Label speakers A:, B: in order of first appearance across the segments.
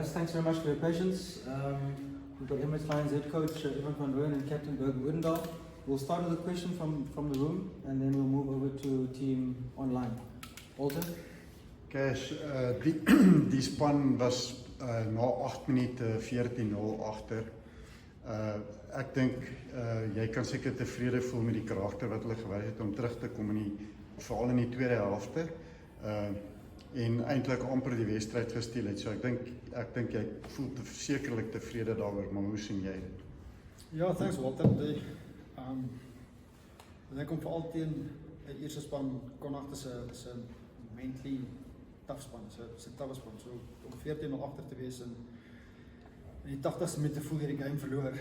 A: Thanks very much for your patience. We've got Emirates Lions head coach Ivan van Rooyen and captain Berg Woodendal. We'll start with a question from the room and then we'll move over to team online. Walter?
B: Cash, die span was na 8 minute 14-0 agter. Ek dink jy kan seker tevrede voel met die karakter wat hulle gewys het om terug te kom veral in die tweede helfte. En eintlik amper die wedstryd gesteel het. So ek dink jy voel sekerlik tevrede daaroor, maar hoe sien jy dit?
C: Ja, thanks Walter. Ek kom veral teen die eerste span Connacht is 'n mentally tough span. It's a tough span. So om 14-0 agter te wees en in die 80ste minuut te voel hierdie game verloor.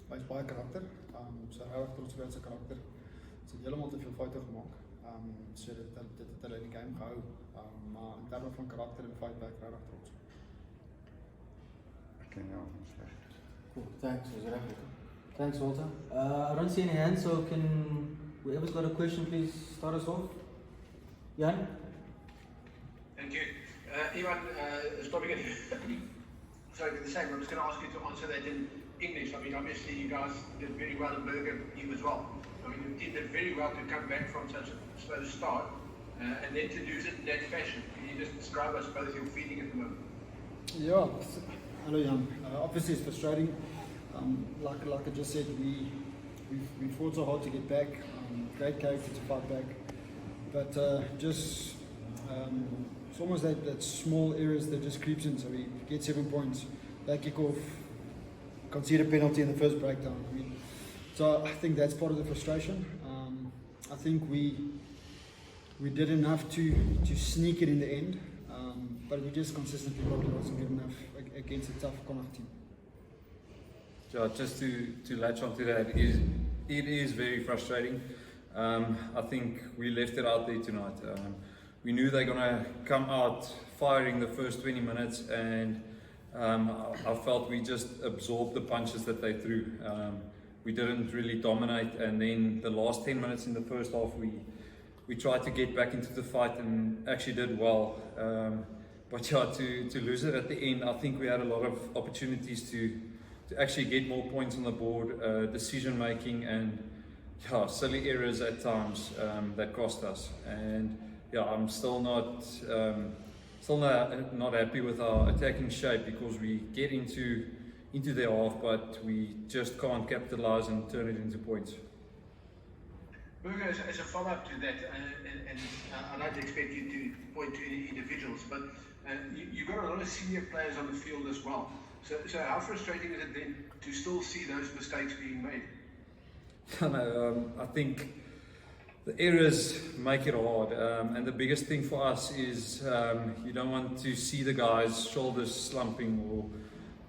C: Hy is baie karakter. So regtig trots op sy karakter. Sy het heeltemal te veel foute gemaak. So dit het hulle in die game gehou. Maar in terme van karakter en fight back regtig trots.
B: Okay, ja, sleg.
A: Cool, thanks. Thanks, Walter. I don't see any hands, so can whoever's got a question, please start us off. Jan?
D: Thank you. Ivan, it's probably going to sorry, the same. I'm just going to ask you to answer that in English. I mean, obviously you guys did very well in Bergen, you as well. I mean, your team did very well to come back from such a slow start and then to lose it in that fashion. Can you just describe us both your feeling at the moment?
C: Yeah, hello Jan. Obviously it's frustrating. Like I just said, we fought so hard to get back. Great character to fight back, but it's almost that small errors that just creeps in. So we get 7 points, they kick off, concede a penalty in the first breakdown. I mean, so I think that's part of the frustration. I think we did enough to sneak it in the end, but we just consistently probably wasn't good enough against a tough Connacht team.
E: Yeah, just to latch onto that, it is very frustrating. I think we left it out there tonight. We knew they're going to come out firing the first 20 minutes, and I felt we just absorbed the punches that they threw. We didn't really dominate, and then the last 10 minutes in the first half, we tried to get back into the fight and actually did well. But yeah, to lose it at the end, I think we had a lot of opportunities to actually get more points on the board, decision making, and yeah, silly errors at times that cost us. And yeah, I'm still not happy with our attacking shape, because we get into their half, but we just can't capitalize and turn it into points.
D: Berger, as a follow-up to that, and I don't expect you to point to any individuals, but you've got a lot of senior players on the field as well. So how frustrating is it then to still see those mistakes being made?
E: I think the errors make it hard, and the biggest thing for us is you don't want to see the guys' shoulders slumping or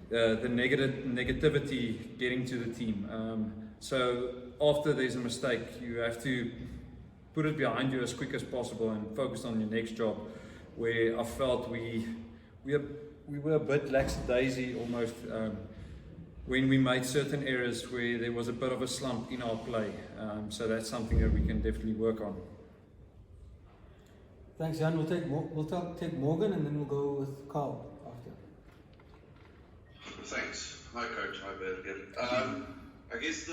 E: the negativity getting to the team. So after there's a mistake, you have to put it behind you as quick as possible and focus on your next job, where I felt we were a bit lackadaisy almost when we made certain errors where there was a bit of a slump in our play. So that's something that we can definitely work on.
A: Thanks, Jan. We'll take Morgan and then we'll go with Carl after.
F: Thanks. Hi, Coach. Hi, Berger. I guess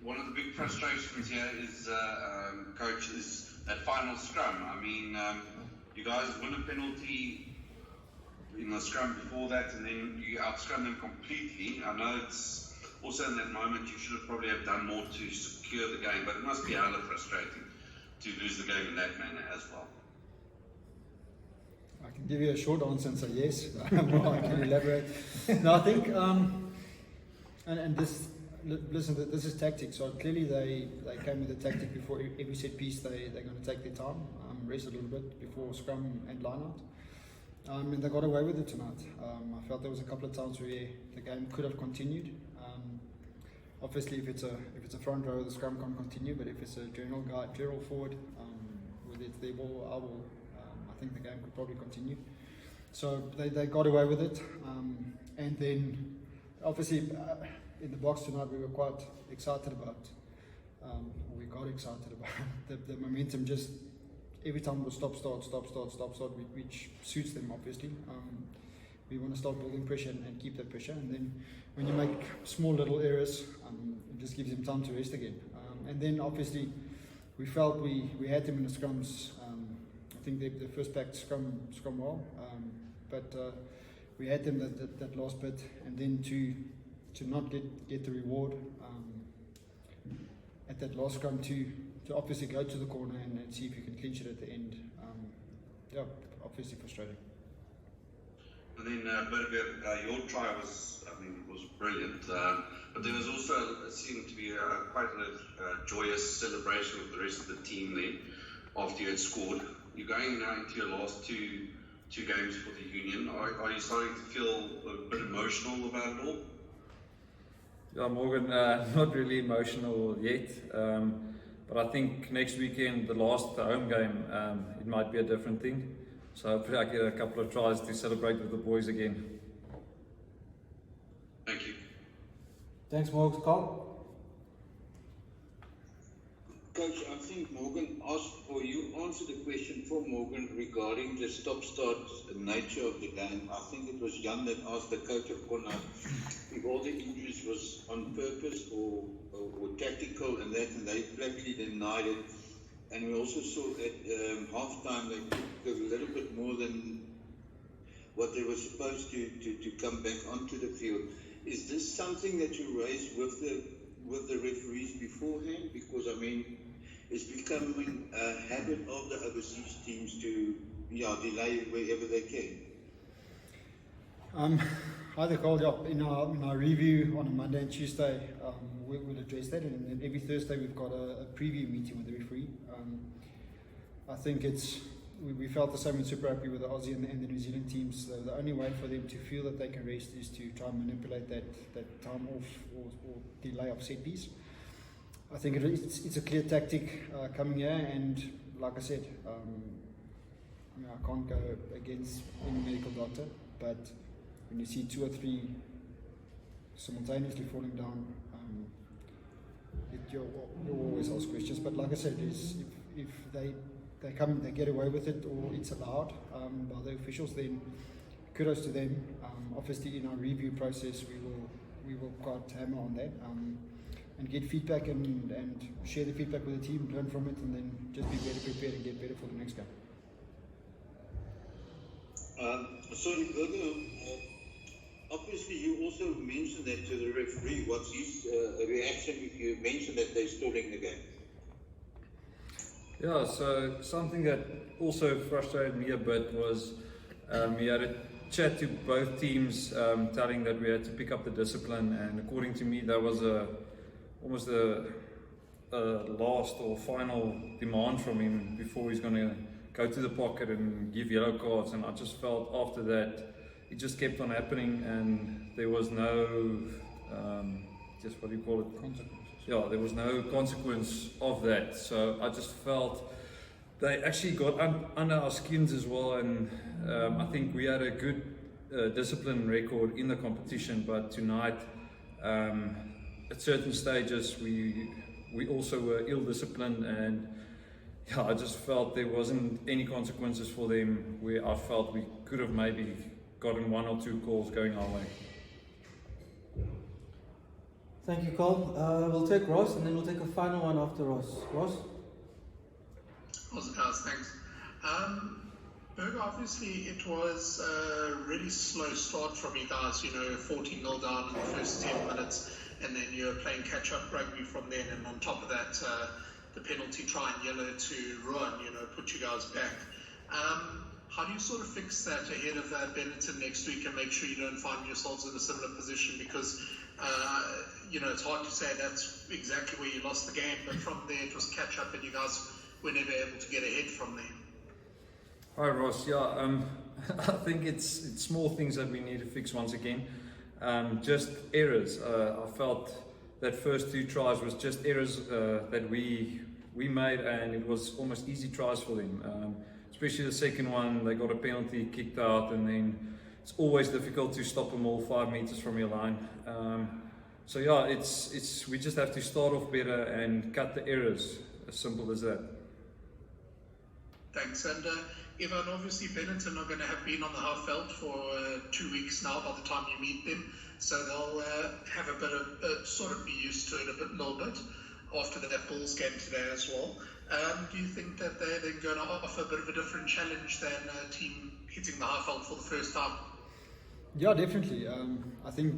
F: one of the big frustrations here is, Coach, is that final scrum. I mean, you guys win a penalty in the scrum before that, and then you outscrum them completely. I know it's also in that moment you should have probably have done more to secure the game, but it must be hella frustrating to lose the game in that manner as well.
C: I can give you a short answer and say yes. Well, I can elaborate. No, I think, and this, listen, this is tactics. So clearly they came with a tactic before every set piece. They're going to take their time, rest a little bit before scrum and line out. And they got away with it tonight. I felt there was a couple of times where the game could have continued. Obviously, if it's a front row, the scrum can't continue. But if it's a general forward, whether it's their ball or our ball, I think the game could probably continue. So they got away with it. And then, obviously, in the box tonight, we were quite excited about. We got excited about the momentum. Just every time it was stop, start, which suits them obviously. we want to start building pressure and keep that pressure. And then when you make small little errors, it just gives them time to rest again. And then obviously we felt we had them in the scrums. I think the first pack scrum well, but we had them that last bit, and then to not get the reward at that last scrum to obviously go to the corner and see if you can clinch it at the end. Yeah, obviously frustrating.
F: And then Burger, your try was brilliant, but there was also seemed to be quite a joyous celebration with the rest of the team there after you had scored. You're going now into your last two games for the Union. Are you starting to feel a bit emotional about it all?
E: Yeah, Morgan, not really emotional yet, but I think next weekend, the last home game, it might be a different thing. So hopefully I get a couple of tries to celebrate with the boys again.
F: Thank you.
A: Thanks, Morgan. Carl?
G: Coach, I think Morgan asked, or you answered the question for Morgan regarding the stop-start nature of the game. I think it was Jan that asked the coach of Connacht if all the injuries was on purpose or tactical and that, and they flatly denied it. And we also saw at half-time they took a little bit more than what they were supposed to come back onto the field. Is this something that you raised with the referees beforehand? Because I mean, it's becoming a habit of the overseas teams to delay wherever they can.
C: Hi there, Carl. Yeah, in our review on a Monday and Tuesday, we'll address that, and then every Thursday we've got a preview meeting with the referee. I think we felt the same in Super Rugby with the Aussie and the New Zealand teams. The only way for them to feel that they can rest is to try and manipulate that time off or delay of set piece. I think it's a clear tactic coming here, and like I said, I can't go against any medical doctor, but when you see 2 or 3 simultaneously falling down, you'll always ask questions. But like I said, if they come, they get away with it, or it's allowed by the officials, then kudos to them. Obviously, in our review process, we will quite hammer on that and get feedback and share the feedback with the team, learn from it, and then just be better prepared and get better for the next game.
G: Sorry, Virgo, obviously you also mentioned that to the referee. What's his reaction if you mention that they're stalling the game?
E: Yeah, so something that also frustrated me a bit was we had a chat to both teams telling that we had to pick up the discipline, and according to me that was almost a last or final demand from him before he's going to go to the pocket and give yellow cards. And I just felt after that it just kept on happening, and there was no just what do you call it?
C: Consequences.
E: Yeah, there was no consequence of that. So I just felt they actually got under our skins as well, and I think we had a good discipline record in the competition, but tonight at certain stages we also were ill-disciplined, and yeah, I just felt there wasn't any consequences for them where I felt we could have maybe gotten 1 or 2 calls going our way.
A: Thank you, Carl. We'll take Ross, and then we'll take a final one after Ross. Ross?
H: Awesome, guys, thanks. Berg, obviously it was a really slow start from you guys, 14-0 down in the first 10 minutes, and then you're playing catch-up rugby from then, and on top of that, the penalty try and yellow to Ruan, put you guys back. How do you sort of fix that ahead of Benetton next week and make sure you don't find yourselves in a similar position? Because, it's hard to say that's exactly where you lost the game, but from there it was catch up and you guys were never able to get ahead from there.
E: Hi Ross, yeah, I think it's small things that we need to fix once again. Just errors. I felt that first 2 tries was just errors that we made, and it was almost easy tries for them. Especially the second one, they got a penalty, kicked out, and then it's always difficult to stop them all 5 meters from your line. So yeah, it's we just have to start off better and cut the errors. As simple as that.
H: Thanks. And Ivan, obviously Benetton are going to have been on the half veld for 2 weeks now by the time you meet them, so they'll have a bit of sort of be used to it a little bit after that Bulls game today as well. Do you think that they're then going to offer a bit of a different challenge than a team hitting the half veld for the first time?
C: Yeah, definitely. I think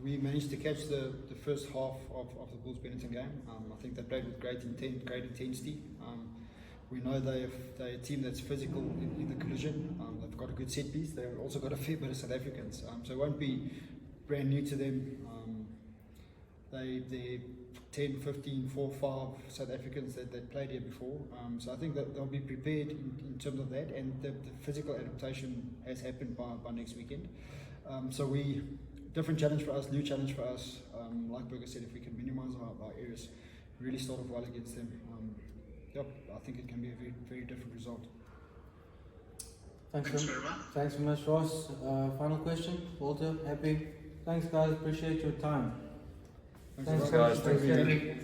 C: we managed to catch the first half of the Bulls Benetton game. I think they played with great intent, great intensity. We know they're a team that's physical in the collision. They've got a good set piece. They've also got a fair bit of South Africans. So it won't be brand new to them. They're 10, 15, 4, 5 South Africans that played here before. So I think that they'll be prepared in terms of that, and the physical adaptation has happened by next weekend. So different challenge for us, new challenge for us. Like Burger said, if we can minimise our errors, really start off well against them, I think it can be a very, very different result.
A: Thanks
H: very much.
A: Thanks very much, Ross. Final question, Walter. Happy? Thanks, guys. Appreciate your time.
C: Thanks,
E: guys.
A: Thank you.
E: Thank you.